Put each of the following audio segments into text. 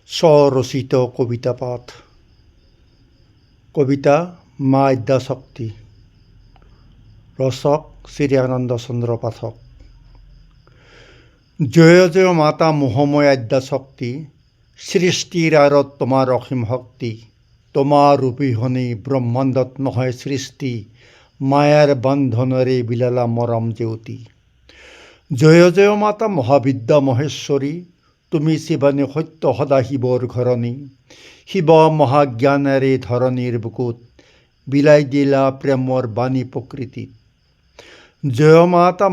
স্বৰচিত কবিতা পাঠ। কবিতা মা আদ্যাশক্তি। ৰচক শ্ৰী আনন্দ চন্দ্ৰ পাঠক। জয় জয় মাতা মোহময় আদ্যাশক্তি, সৃষ্টিৰ আঁৰত তোমাৰ অসীম শক্তি। তোমাৰ অবিহনে ব্ৰহ্মাণ্ডত নহয় সৃষ্টি, মায়াৰ বান্ধনেৰে বিলালা মৰম জেউতি। জয় জয় মাতা মহাবিদ্যা মহেশ্বৰী, তুমি শিৱানী সত্য সদা শিৱৰ ঘৰণী। শিৱ মহাজ্ঞানেৰে ধৰণীৰ বুকুত বিলাই দিলা প্ৰেমৰ বাণী প্ৰকৃতিত। জয় মাতা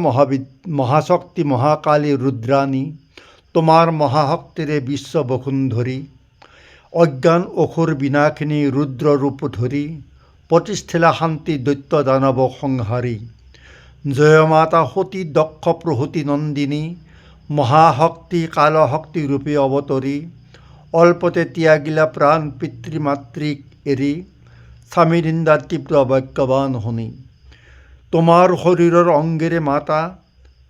মহাশক্তি মহাকালী ৰুদ্ৰাণী, তোমাৰ মহাশক্তিৰে বিশ্ব বসুন্ধৰি। অজ্ঞান অসুৰ বিনাশিনী ৰুদ্ৰ ৰূপ ধৰি, প্ৰতিষ্ঠিলা শান্তি দৈত্য দানৱ সংহাৰী। জয় মাতা সতী দক্ষ প্ৰসূতি নন্দিনী, মহাশক্তি কালশক্তি ৰূপে অৱতৰী। অল্পতে ত্যাগিলা প্ৰাণ পিতৃ মাতৃক এৰি, স্বামী নিন্দাৰ তীব্ৰ বাক্যবান শুনি। তোমাৰ শৰীৰৰ অংগেৰে মাতা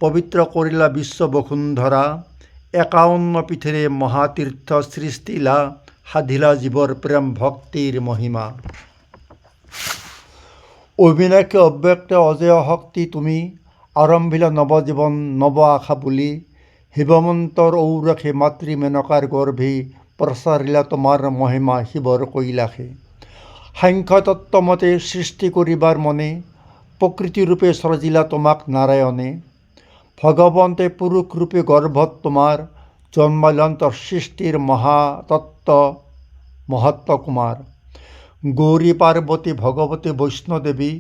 পবিত্ৰ কৰিলা বিশ্ব বসুন্ধৰা। 51 পীঠেৰে মহাতীৰ্থ সৃষ্টিলা, সাধিলা জীৱৰ প্ৰেম ভক্তিৰ মহিমা। অবিনাশী অব্যক্ত অজেয় শক্তি তুমি, আৰম্ভিলা নৱজীৱন নৱ আশা বুলি। শিৱমন্তৰ ঔৰসে মাতৃ মেনকাৰ গৰ্ভে, প্ৰচাৰিলা তোমাৰ মহিমা শিৱৰ কৈলাসে। সাংখ্য তত্ত্বমতে সৃষ্টি কৰিবাৰ মনে, প্ৰকৃতিৰূপে সৰজিলা তোমাক নাৰায়ণে। ভগৱন্তে পুৰুষ ৰূপে গৰ্ভত তোমাৰ, জন্মালন্তৰ সৃষ্টিৰ মহাতত্ত্ব মহত্ব কুমাৰ। গৌৰী পাৰ্বতী ভগৱতী বৈষ্ণদেৱী,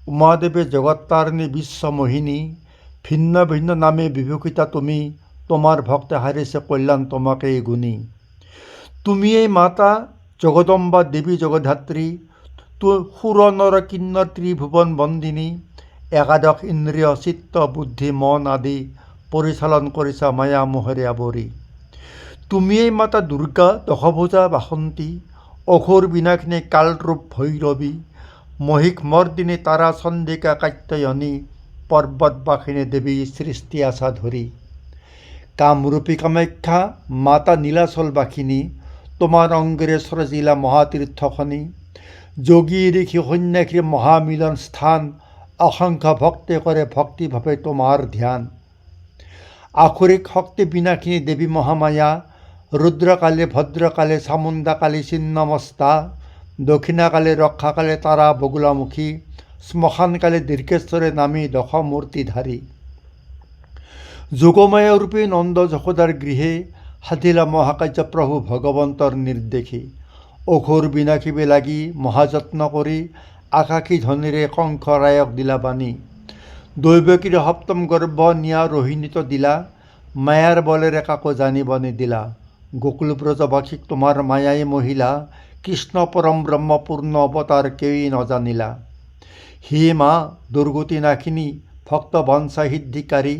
উমাদেৱী জগত্তাৰিণী বিশ্বমোহিনী। ভিন্ন ভিন্ন নামে বিভূষিতা তুমি, তোমাৰ ভক্তে হাৰিছে কল্যাণ তোমাকেই গুণী। তুমিয়েই মাতা জগদম্বা দেৱী জগধাত্ৰী, সুৰ নৰ কিন্নৰ ত্ৰিভুৱন বন্দিনী। একাদশ ইন্দ্ৰিয় চিত্ত বুদ্ধি মন আদি, পৰিচালন কৰিছা মায়া মোহেৰে আৱৰি। তুমিয়েই মাতা দুৰ্গা দশভুজা বাসন্তী, অসুৰ বিনাশিনী কালৰূপ ভৈৰৱী। মহিষ মৰ্দিনী তাৰা চণ্ডিকা কাত্যায়নী, পৰ্বতবাসিনী দেৱী সৃষ্টি আছা ধৰি। কামৰূপী কামাখ্যা মাতা নীলাচলবাসিনী, তোমাৰ অংগেৰে সৰজিলা মহাতীৰ্থখনি। যোগী ঋষি সন্ন্যাসীৰ মহামিলন স্থান, অসংখ্য ভক্তে কৰে ভক্তিভাৱে তোমাৰ ধ্যান। আসুৰিক শক্তি বিনাশিনী দেৱী মহামায়া, ৰুদ্ৰকালী ভদ্ৰকালী চামুণ্ডাকালী ছিন্নমস্তা। দক্ষিণাকালী ৰক্ষাকালী তাৰা বগুলামুখী, শ্মশানকালী দীৰ্ঘেশ্বৰে নামী দশমূৰ্তিধাৰী। যোগমায়া ৰূপী নন্দ যশোদাৰ গৃহে, সাধিলা মহাকাৰ্য প্ৰভু ভগৱন্তৰ নিৰ্দেশে। অসুৰ বিনাশিবে লাগি মহাযত্ন কৰি, আকাশী ধ্বনিৰে কংস ৰায়ক দিলা বাণী। দৈৱকীৰ সপ্তম গৰ্ভ নিয়া ৰোহিণীত দিলা, মায়াৰ বলেৰে কাকো জানিব নিদিলা। গোকুল ব্ৰজবাসীক তোমাৰ মায়াই মহিলা, কৃষ্ণ পৰম ব্ৰহ্ম পূৰ্ণ অৱতাৰ কেউই নজানিলা। হে মা দুৰ্গতি নাশিনী ভক্ত বঞ্চা সিদ্ধিকাৰী,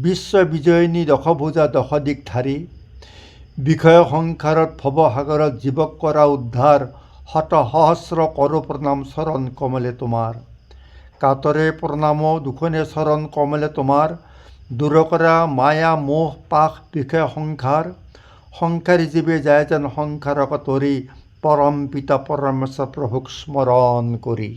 বিশ্ব বিজয়িনী দশভুজা দশদিশধাৰী। বিষয় সংসাৰত ভৱসাগৰত জীৱক কৰা উদ্ধাৰ, শত সহস্ৰ কৰোঁ প্ৰণাম চৰণ কমলে তোমাৰ। কাতৰে প্ৰণাম দুখনে চৰণ কমলে তোমাৰ, দূৰ কৰা মায়া মোহ পাশ বিষয় সংসাৰ। সংসাৰী জীৱে যায় যেন সংসাৰক তৰি, পৰম পিতা পৰমেশ্বৰ প্ৰভুক স্মৰণ কৰি।